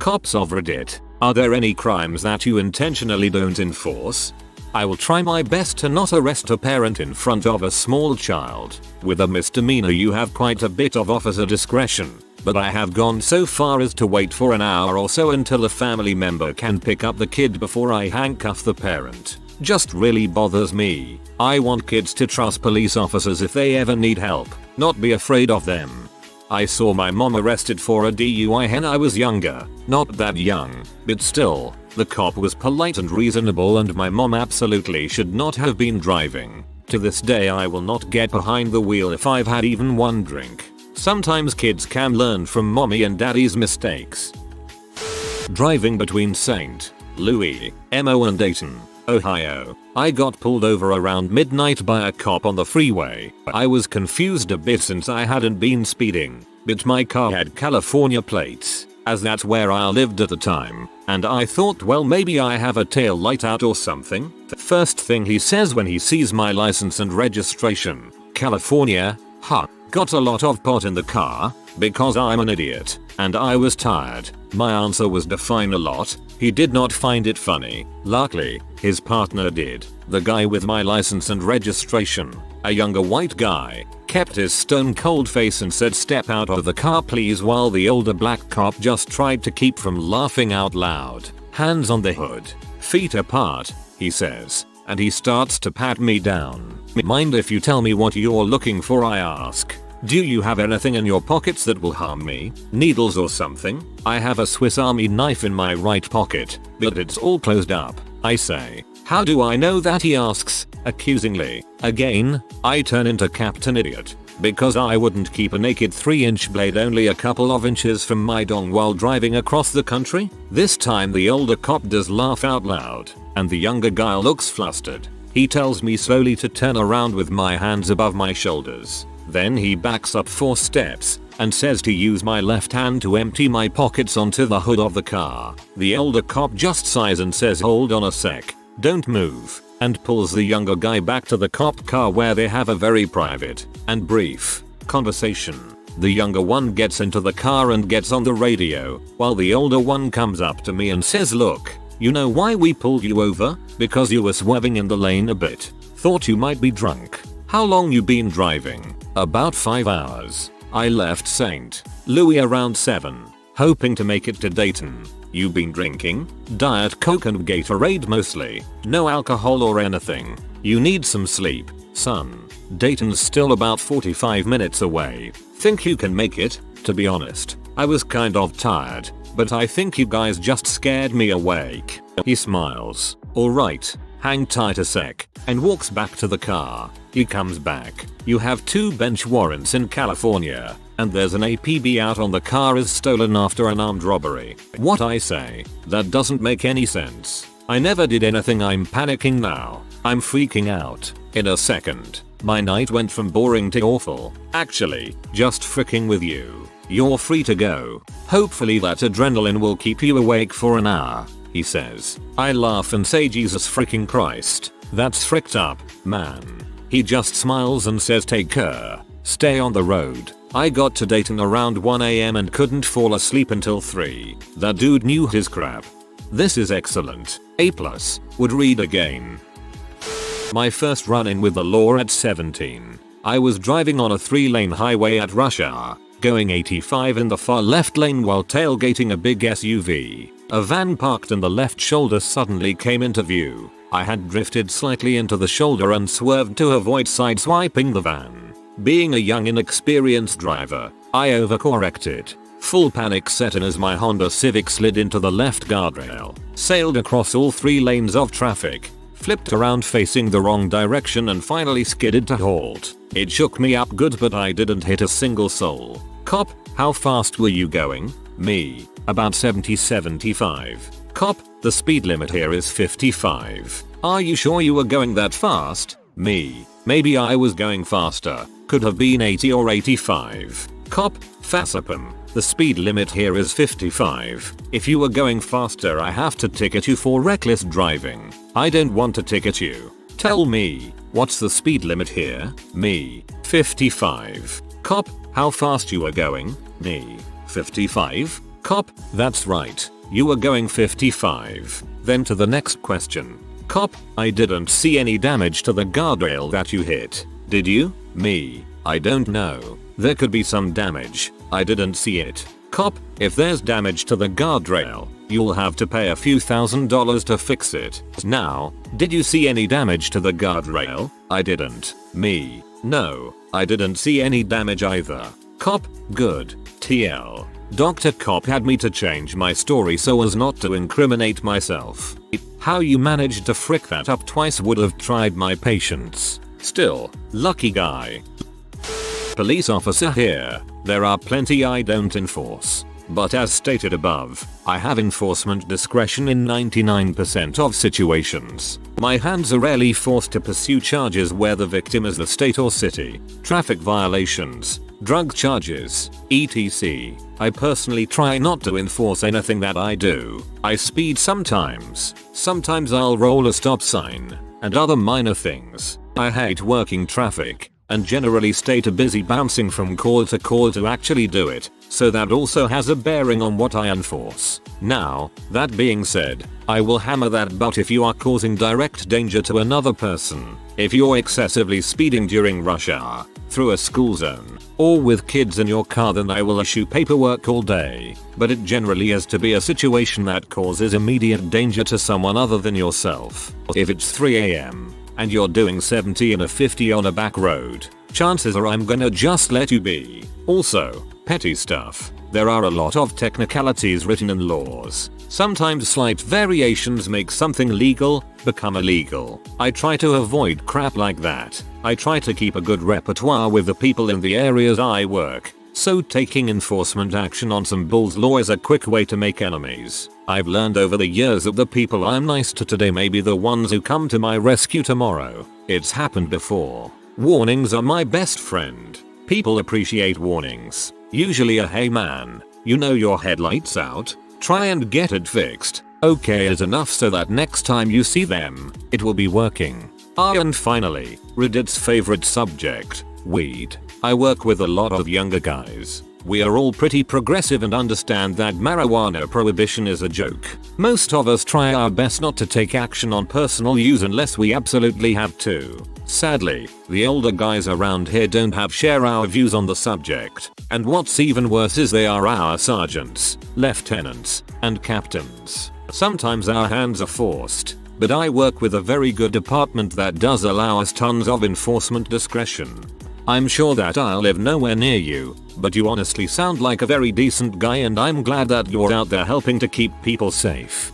Cops of Reddit, are there any crimes that you intentionally don't enforce? I will try my best to not arrest a parent in front of a small child. With a misdemeanor you have quite a bit of officer discretion, but I have gone so far as to wait for an hour or so until a family member can pick up the kid before I handcuff the parent. Just really bothers me. I want kids to trust police officers if they ever need help, not be afraid of them. I saw my mom arrested for a DUI when I was younger, not that young, but still, the cop was polite and reasonable and my mom absolutely should not have been driving. To this day I will not get behind the wheel if I've had even one drink. Sometimes kids can learn from mommy and daddy's mistakes. Driving between St. Louis, Mo and Dayton, Ohio. I got pulled over around midnight by a cop on the freeway. I was confused a bit since I hadn't been speeding, but my car had California plates, as that's where I lived at the time, and I thought, well, maybe I have a tail light out or something. The first thing he says when he sees my license and registration, California, huh, got a lot of pot in the car? Because I'm an idiot, and I was tired. My answer was define a lot. He did not find it funny. Luckily, his partner did. The guy with my license and registration, a younger white guy, kept his stone cold face and said step out of the car please, while the older black cop just tried to keep from laughing out loud. Hands on the hood, feet apart, he says, and he starts to pat me down. Mind if you tell me what you're looking for, I ask. Do you have anything in your pockets that will harm me? Needles or something? I have a Swiss Army knife in my right pocket, but it's all closed up, I say. How do I know that, he asks, accusingly. Again, I turn into Captain Idiot, because I wouldn't keep a naked 3-inch blade only a couple of inches from my dong while driving across the country. This time the older cop does laugh out loud, and the younger guy looks flustered. He tells me slowly to turn around with my hands above my shoulders. Then he backs up 4 steps and says to use my left hand to empty my pockets onto the hood of the car. The older cop just sighs and says hold on a sec, don't move, and pulls the younger guy back to the cop car where they have a very private and brief conversation. The younger one gets into the car and gets on the radio, while the older one comes up to me and says, look, you know why we pulled you over? Because you were swerving in the lane a bit. Thought you might be drunk. How long you been driving? About 5 hours. I left St. Louis around 7, hoping to make it to Dayton. You been drinking? Diet Coke and Gatorade mostly. No alcohol or anything. You need some sleep, son. Dayton's still about 45 minutes away. Think you can make it? To be honest, I was kind of tired, but I think you guys just scared me awake. He smiles. Alright, hang tight a sec, and walks back to the car. He comes back. You have 2 bench warrants in California, and there's an APB out on the car is stolen after an armed robbery. What I say? That doesn't make any sense. I never did anything. I'm panicking now. I'm freaking out. In a second, my night went from boring to awful. Actually, just freaking with you. You're free to go. Hopefully that adrenaline will keep you awake for an hour, he says. I laugh and say Jesus freaking Christ. That's fricked up, man. He just smiles and says take care. Stay on the road. I got to Dayton around 1 AM and couldn't fall asleep until 3. That dude knew his crap. This is excellent. A+. Would read again. My first run-in with the law at 17. I was driving on a 3-lane highway at rush hour, going 85 in the far left lane while tailgating a big SUV. A van parked in the left shoulder suddenly came into view. I had drifted slightly into the shoulder and swerved to avoid sideswiping the van. Being a young inexperienced driver, I overcorrected. Full panic set in as my Honda Civic slid into the left guardrail, sailed across all 3 lanes of traffic, flipped around facing the wrong direction and finally skidded to halt. It shook me up good, but I didn't hit a single soul. Cop, how fast were you going? Me, about 70-75. Cop, the speed limit here is 55. Are you sure you were going that fast? Me, maybe I was going faster. Could have been 80 or 85. Cop, Fassapum, the speed limit here is 55. If you were going faster I have to ticket you for reckless driving. I don't want to ticket you. Tell me, what's the speed limit here? Me, 55. Cop, how fast you were going? Me, 55. Cop, that's right. You were going 55. Then to the next question. Cop, I didn't see any damage to the guardrail that you hit. Did you? Me, I don't know. There could be some damage. I didn't see it. Cop, if there's damage to the guardrail, you'll have to pay a few $1,000s to fix it. Now, did you see any damage to the guardrail? I didn't. Me, no, I didn't see any damage either. Cop, good. TL. Dr. Cop had me to change my story so as not to incriminate myself. How you managed to frick that up twice would have tried my patience. Still, lucky guy. Police officer here. There are plenty I don't enforce. But as stated above, I have enforcement discretion in 99% of situations. My hands are rarely forced to pursue charges where the victim is the state or city, traffic violations, drug charges, etc. I personally try not to enforce anything that I do. I speed sometimes I'll roll a stop sign, and other minor things. I hate working traffic, and generally stay too busy bouncing from call to actually do it, so that also has a bearing on what I enforce. Now, that being said, I will hammer that butt if you are causing direct danger to another person, if you're excessively speeding during rush hour, through a school zone, or with kids in your car, then I will issue paperwork all day, but it generally has to be a situation that causes immediate danger to someone other than yourself. If it's 3 AM, and you're doing 70 in a 50 on a back road, chances are I'm gonna just let you be. Also, petty stuff. There are a lot of technicalities written in laws. Sometimes slight variations make something legal become illegal. I try to avoid crap like that. I try to keep a good repertoire with the people in the areas I work, so taking enforcement action on some bull's law is a quick way to make enemies. I've learned over the years that the people I'm nice to today may be the ones who come to my rescue tomorrow. It's happened before. Warnings are my best friend. People appreciate warnings. Usually a "hey man, you know your headlight's out, try and get it fixed," okay is enough so that next time you see them, it will be working. And finally, Reddit's favorite subject, weed. I work with a lot of younger guys. We are all pretty progressive and understand that marijuana prohibition is a joke. Most of us try our best not to take action on personal use unless we absolutely have to. Sadly, the older guys around here don't share our views on the subject, and what's even worse is they are our sergeants, lieutenants, and captains. Sometimes our hands are forced, but I work with a very good department that does allow us tons of enforcement discretion. I'm sure that I'll live nowhere near you, but you honestly sound like a very decent guy and I'm glad that you're out there helping to keep people safe.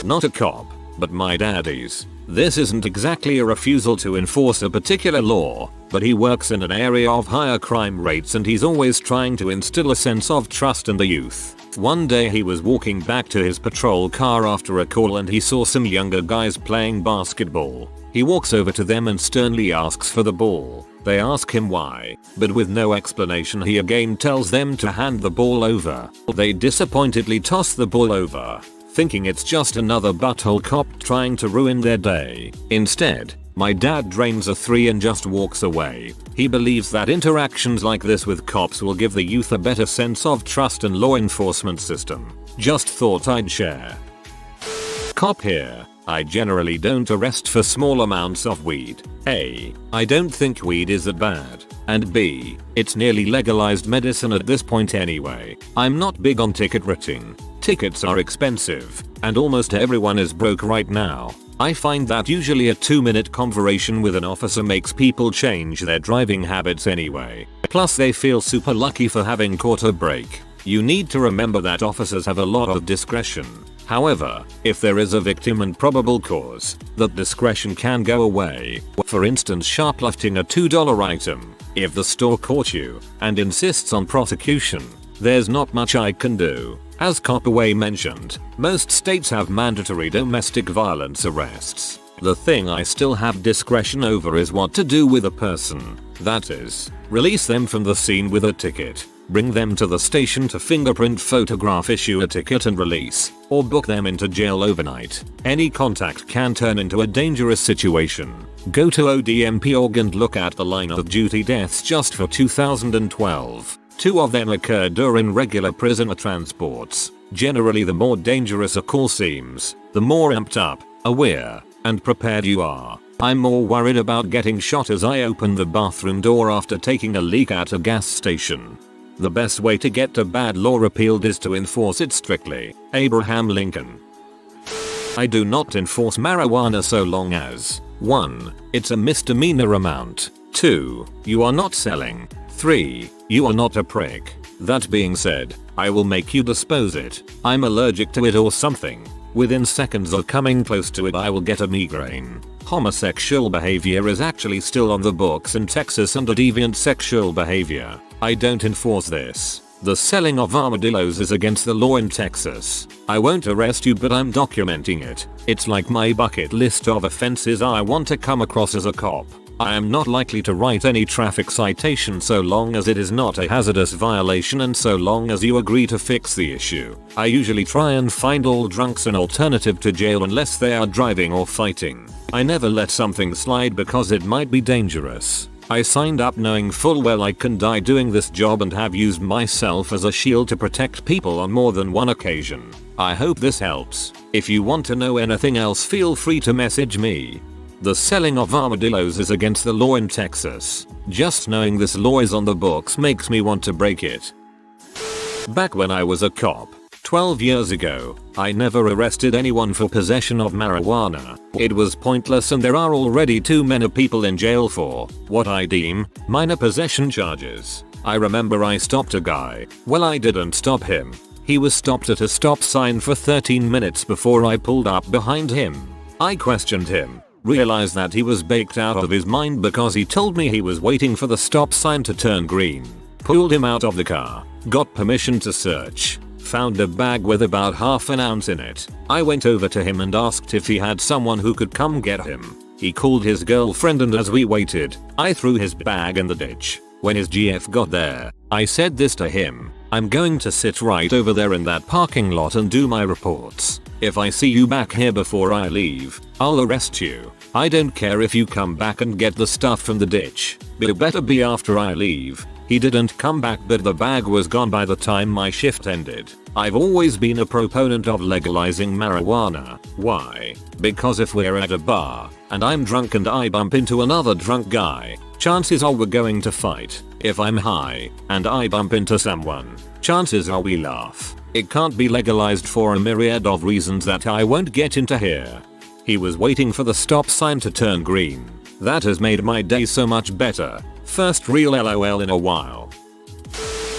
Not a cop, but my daddy's. This isn't exactly a refusal to enforce a particular law, but he works in an area of higher crime rates and he's always trying to instill a sense of trust in the youth. One day he was walking back to his patrol car after a call and he saw some younger guys playing basketball. He walks over to them and sternly asks for the ball. They ask him why, but with no explanation he again tells them to hand the ball over. They disappointedly toss the ball over, thinking it's just another butthole cop trying to ruin their day. Instead, my dad drains a 3 and just walks away. He believes that interactions like this with cops will give the youth a better sense of trust and law enforcement system. Just thought I'd share. Cop here. I generally don't arrest for small amounts of weed. A. I don't think weed is that bad. And B. It's nearly legalized medicine at this point anyway. I'm not big on ticket writing. Tickets are expensive, and almost everyone is broke right now. I find that usually a 2-minute conversation with an officer makes people change their driving habits anyway. Plus they feel super lucky for having caught a break. You need to remember that officers have a lot of discretion. However, if there is a victim and probable cause, that discretion can go away. For instance, shoplifting a $2 item. If the store caught you and insists on prosecution, there's not much I can do. As Copaway mentioned, most states have mandatory domestic violence arrests. The thing I still have discretion over is what to do with a person. That is, release them from the scene with a ticket, bring them to the station to fingerprint photograph, issue a ticket and release, or book them into jail overnight. Any contact can turn into a dangerous situation. Go to ODMP.org and look at the line of duty deaths just for 2012. 2 of them occurred during regular prisoner transports. Generally, the more dangerous a call seems, the more amped up, aware, and prepared you are. I'm more worried about getting shot as I open the bathroom door after taking a leak at a gas station. The best way to get a bad law repealed is to enforce it strictly. Abraham Lincoln. I do not enforce marijuana so long as 1. It's a misdemeanor amount. 2. You are not selling. 3. You are not a prick. That being said, I will make you dispose it. I'm allergic to it or something. Within seconds of coming close to it I will get a migraine. Homosexual behavior is actually still on the books in Texas under deviant sexual behavior. I don't enforce this. The selling of armadillos is against the law in Texas. I won't arrest you, but I'm documenting it. It's like my bucket list of offenses I want to come across as a cop. I am not likely to write any traffic citation so long as it is not a hazardous violation and so long as you agree to fix the issue. I usually try and find all drunks an alternative to jail unless they are driving or fighting. I never let something slide because it might be dangerous. I signed up knowing full well I can die doing this job and have used myself as a shield to protect people on more than one occasion. I hope this helps. If you want to know anything else, feel free to message me. The selling of armadillos is against the law in Texas. Just knowing this law is on the books makes me want to break it. Back when I was a cop, 12 years ago, I never arrested anyone for possession of marijuana. It was pointless and there are already too many people in jail for what I deem minor possession charges. I remember I stopped a guy. Well, I didn't stop him. He was stopped at a stop sign for 13 minutes before I pulled up behind him. I questioned him. Realized that he was baked out of his mind because he told me he was waiting for the stop sign to turn green. Pulled him out of the car, got permission to search, found a bag with about half an ounce in it. I went over to him and asked if he had someone who could come get him. He called his girlfriend and as we waited, I threw his bag in the ditch. When his GF got there, I said this to him: I'm going to sit right over there in that parking lot and do my reports. If I see you back here before I leave, I'll arrest you. I don't care if you come back and get the stuff from the ditch, but it better be after I leave. He didn't come back, but the bag was gone by the time my shift ended. I've always been a proponent of legalizing marijuana. Why? Because if we're at a bar, and I'm drunk and I bump into another drunk guy, chances are we're going to fight. If I'm high, and I bump into someone, chances are we laugh. It can't be legalized for a myriad of reasons that I won't get into here. He was waiting for the stop sign to turn green. That has made my day so much better. First real LOL in a while.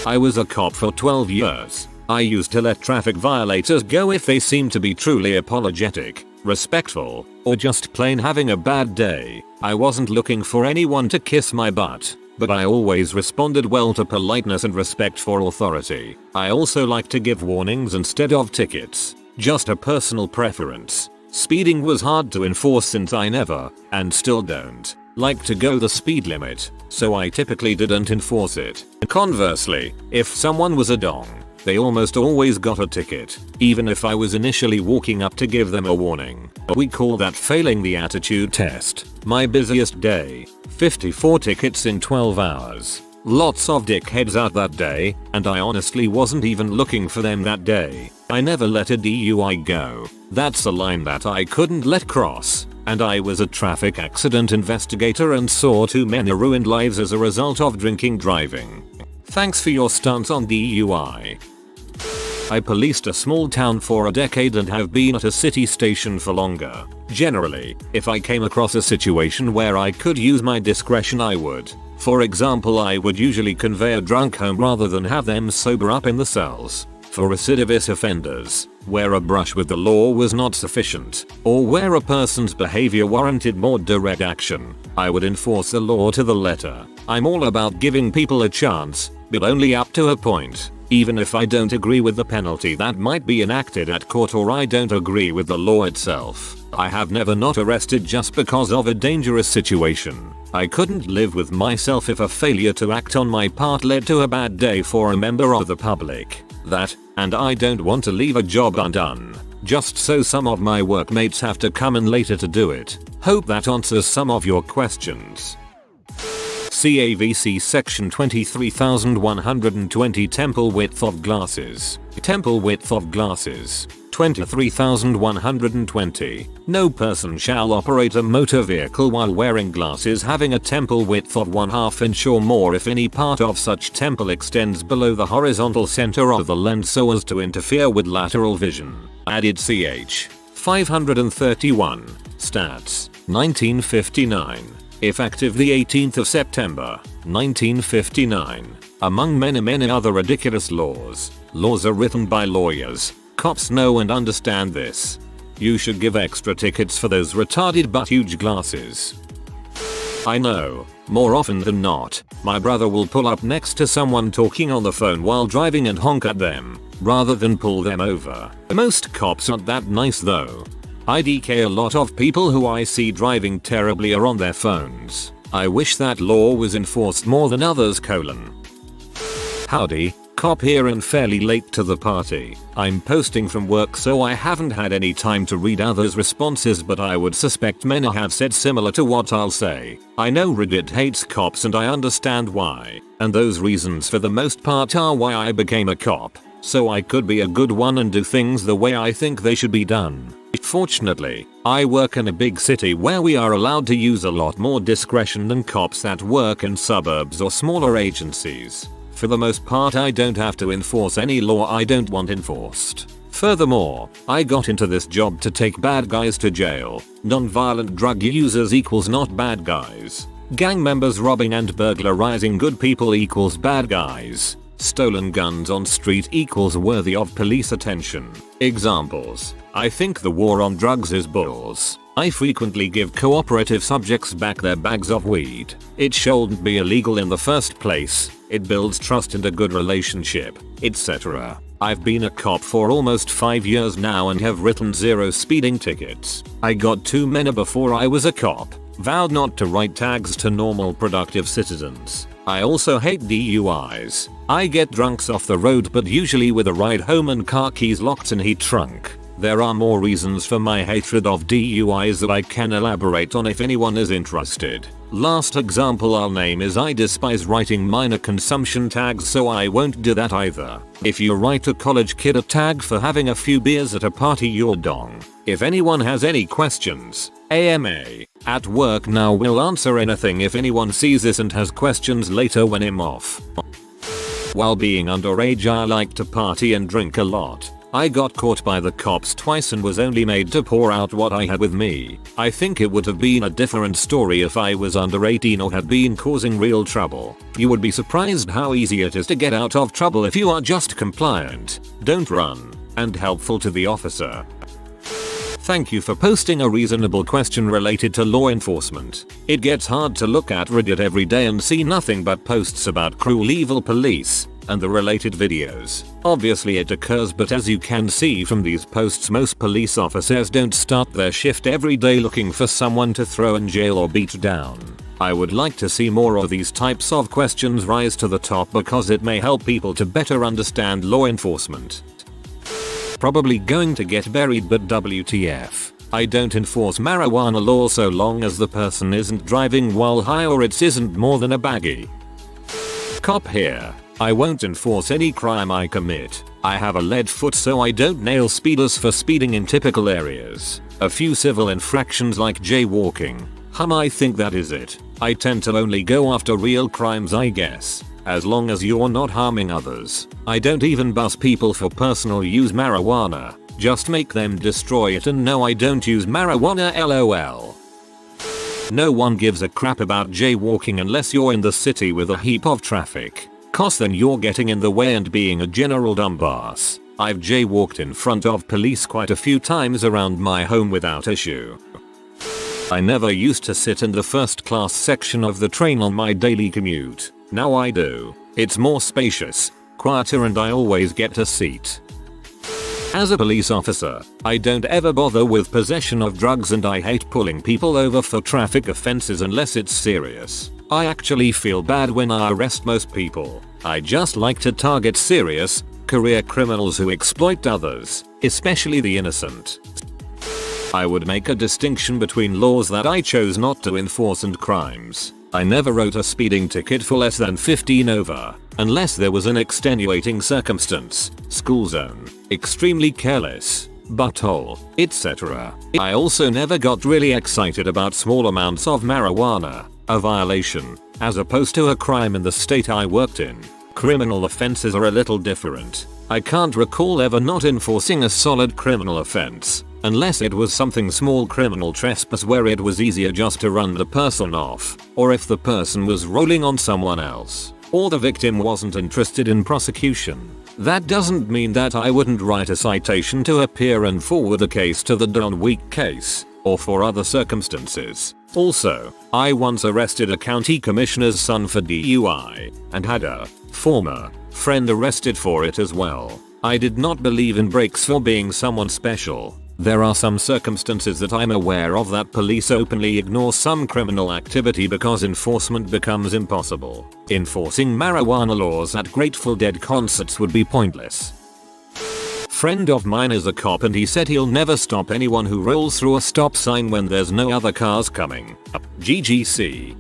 I was a cop for 12 years. I used to let traffic violators go if they seemed to be truly apologetic, respectful, or just plain having a bad day. I wasn't looking for anyone to kiss my butt, but I always responded well to politeness and respect for authority. I also like to give warnings instead of tickets. Just a personal preference. Speeding was hard to enforce since I never, and still don't, like to go the speed limit, so I typically didn't enforce it. Conversely, if someone was a dong, they almost always got a ticket, even if I was initially walking up to give them a warning. We call that failing the attitude test. My busiest day, 54 tickets in 12 hours. Lots of dickheads out that day, and I honestly wasn't even looking for them that day. I never let a DUI go. That's a line that I couldn't let cross. And I was a traffic accident investigator and saw too many ruined lives as a result of drinking driving. Thanks for your stance on DUI. I policed a small town for a decade and have been at a city station for longer. Generally, if I came across a situation where I could use my discretion, I would. For example, I would usually convey a drunk home rather than have them sober up in the cells. For recidivist offenders, where a brush with the law was not sufficient, or where a person's behavior warranted more direct action, I would enforce the law to the letter. I'm all about giving people a chance, but only up to a point. Even if I don't agree with the penalty that might be enacted at court, or I don't agree with the law itself. I have never not arrested just because of a dangerous situation. I couldn't live with myself if a failure to act on my part led to a bad day for a member of the public. That, and I don't want to leave a job undone, just so some of my workmates have to come in later to do it. Hope that answers some of your questions. CAVC section 23120 temple width of glasses. Temple width of glasses. 23,120. No person shall operate a motor vehicle while wearing glasses having a temple width of 1/2 inch or more if any part of such temple extends below the horizontal center of the lens so as to interfere with lateral vision. Added ch. 531. Stats. 1959. Effective the 18th of September, 1959. Among many other ridiculous laws. Laws are written by lawyers. Cops know and understand this. You should give extra tickets for those retarded but huge glasses. I know, more often than not, my brother will pull up next to someone talking on the phone while driving and honk at them, rather than pull them over. Most cops aren't that nice though. IDK a lot of people who I see driving terribly are on their phones. I wish that law was enforced more than others. Howdy. Cop here and fairly late to the party. I'm posting from work so I haven't had any time to read others' responses, but I would suspect many have said similar to what I'll say. I know Reddit hates cops and I understand why, and those reasons for the most part are why I became a cop, so I could be a good one and do things the way I think they should be done. Fortunately, I work in a big city where we are allowed to use a lot more discretion than cops that work in suburbs or smaller agencies. For the most part, I don't have to enforce any law I don't want enforced. Furthermore, I got into this job to take bad guys to jail. Non-violent drug users equals not bad guys. Gang members robbing and burglarizing good people equals bad guys. Stolen guns on street equals worthy of police attention. Examples. I think the war on drugs is bulls. I frequently give cooperative subjects back their bags of weed. It shouldn't be illegal in the first place. It builds trust and a good relationship, etc. I've been a cop for almost 5 years now and have written 0 speeding tickets. I got too many before I was a cop. Vowed not to write tags to normal productive citizens. I also hate DUIs. I get drunks off the road but usually with a ride home and car keys locked in heat trunk. There are more reasons for my hatred of DUIs that I can elaborate on if anyone is interested. Last example I'll name is I despise writing minor consumption tags, so I won't do that either. If you write a college kid a tag for having a few beers at a party, you're dong. If anyone has any questions, AMA at work now will answer anything if anyone sees this and has questions later when I'm off. While being underage, I like to party and drink a lot. I got caught by the cops twice and was only made to pour out what I had with me. I think it would have been a different story if I was under 18 or had been causing real trouble. You would be surprised how easy it is to get out of trouble if you are just compliant, don't run, and helpful to the officer. Thank you for posting a reasonable question related to law enforcement. It gets hard to look at Reddit every day and see nothing but posts about cruel evil police and the related videos. Obviously it occurs, but as you can see from these posts, most police officers don't start their shift every day looking for someone to throw in jail or beat down. I would like to see more of these types of questions rise to the top because it may help people to better understand law enforcement. Probably going to get buried, but WTF. I don't enforce marijuana law so long as the person isn't driving while high or it isn't more than a baggie. Cop here. I won't enforce any crime I commit. I have a lead foot, so I don't nail speeders for speeding in typical areas. A few civil infractions like jaywalking. I think that is it. I tend to only go after real crimes, I guess. As long as you're not harming others. I don't even bus people for personal use marijuana. Just make them destroy it, and no, I don't use marijuana, lol. No one gives a crap about jaywalking unless you're in the city with a heap of traffic. Cause then you're getting in the way and being a general dumbass. I've jaywalked in front of police quite a few times around my home without issue. I never used to sit in the first class section of the train on my daily commute. Now I do. It's more spacious, quieter, and I always get a seat. As a police officer, I don't ever bother with possession of drugs, and I hate pulling people over for traffic offenses unless it's serious. I actually feel bad when I arrest most people. I just like to target serious, career criminals who exploit others, especially the innocent. I would make a distinction between laws that I chose not to enforce and crimes I never wrote a speeding ticket for less than 15 over, unless there was an extenuating circumstance, school zone, extremely careless, butthole, etc. I also never got really excited about small amounts of marijuana, a violation, as opposed to a crime in the state I worked in. Criminal offenses are a little different. I can't recall ever not enforcing a solid criminal offense, unless it was something small, criminal trespass where it was easier just to run the person off, or if the person was rolling on someone else, or the victim wasn't interested in prosecution. That doesn't mean that I wouldn't write a citation to appear and forward a case to the Don Week case, or for other circumstances. Also, I once arrested a county commissioner's son for DUI, and had a former friend arrested for it as well. I did not believe in breaks for being someone special. There are some circumstances that I'm aware of that police openly ignore some criminal activity because enforcement becomes impossible. Enforcing marijuana laws at Grateful Dead concerts would be pointless. Friend of mine is a cop and he said he'll never stop anyone who rolls through a stop sign when there's no other cars coming. GGC.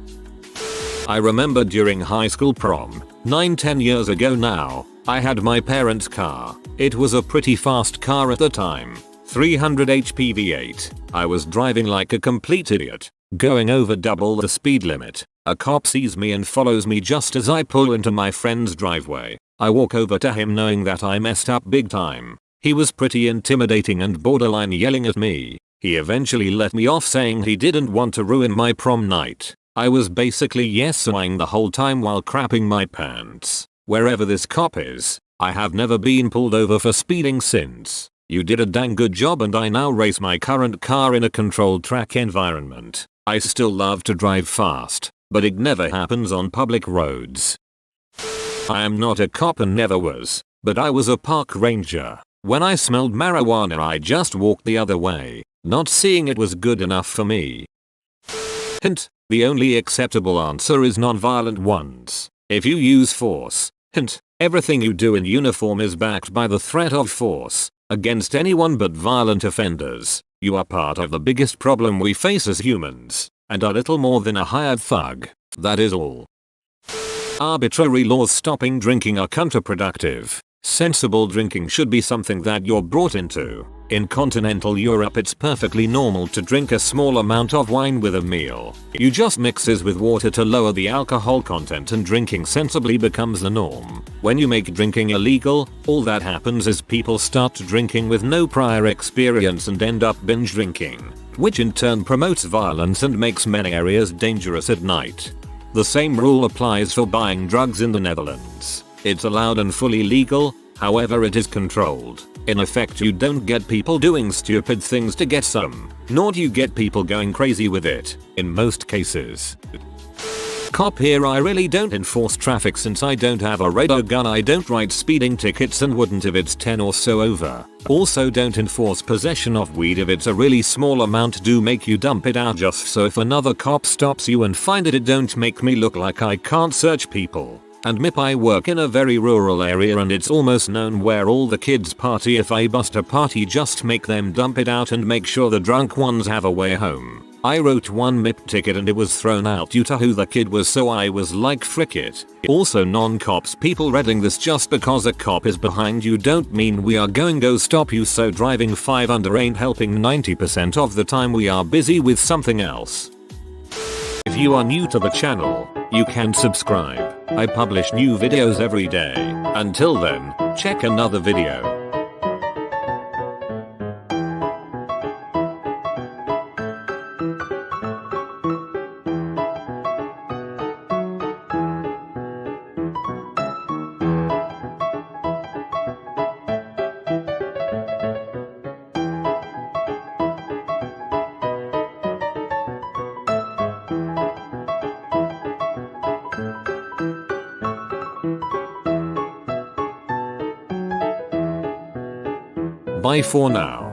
I remember during high school prom, 9-10 years ago now, I had my parents' car. It was a pretty fast car at the time. 300 HP V8. I was driving like a complete idiot, going over double the speed limit. A cop sees me and follows me just as I pull into my friend's driveway. I walk over to him knowing that I messed up big time. He was pretty intimidating and borderline yelling at me. He eventually let me off saying he didn't want to ruin my prom night. I was basically yes-ing the whole time while crapping my pants. Wherever this cop is, I have never been pulled over for speeding since. You did a dang good job and I now race my current car in a controlled track environment. I still love to drive fast, but it never happens on public roads. I am not a cop and never was, but I was a park ranger. When I smelled marijuana I just walked the other way, not seeing it was good enough for me. Hint, the only acceptable answer is non-violent ones. If you use force, hint, everything you do in uniform is backed by the threat of force, against anyone but violent offenders. You are part of the biggest problem we face as humans, and are little more than a hired thug. That is all. Arbitrary laws stopping drinking are counterproductive. Sensible drinking should be something that you're brought into. In continental Europe it's perfectly normal to drink a small amount of wine with a meal. You just mixes with water to lower the alcohol content and drinking sensibly becomes the norm. When you make drinking illegal, all that happens is people start drinking with no prior experience and end up binge drinking, which in turn promotes violence and makes many areas dangerous at night. The same rule applies for buying drugs in the Netherlands. It's allowed and fully legal, however it is controlled. In effect you don't get people doing stupid things to get some, nor do you get people going crazy with it, in most cases. Cop here. I really don't enforce traffic since I don't have a radar gun. I don't write speeding tickets and wouldn't if it's 10 or so over. Also don't enforce possession of weed if it's a really small amount. Do make you dump it out just so if another cop stops you and find it don't make me look like I can't search people. And MIP, I work in a very rural area and it's almost known where all the kids party. If I bust a party just make them dump it out and make sure the drunk ones have a way home. I wrote one MIP ticket and it was thrown out due to who the kid was, so I was like frick it. Also non-cops people reading this, just because a cop is behind you don't mean we are going go stop you, so driving 5 under ain't helping. 90% of the time we are busy with something else. If you are new to the channel, you can subscribe. I publish new videos every day. Until then, check another video. Bye for now.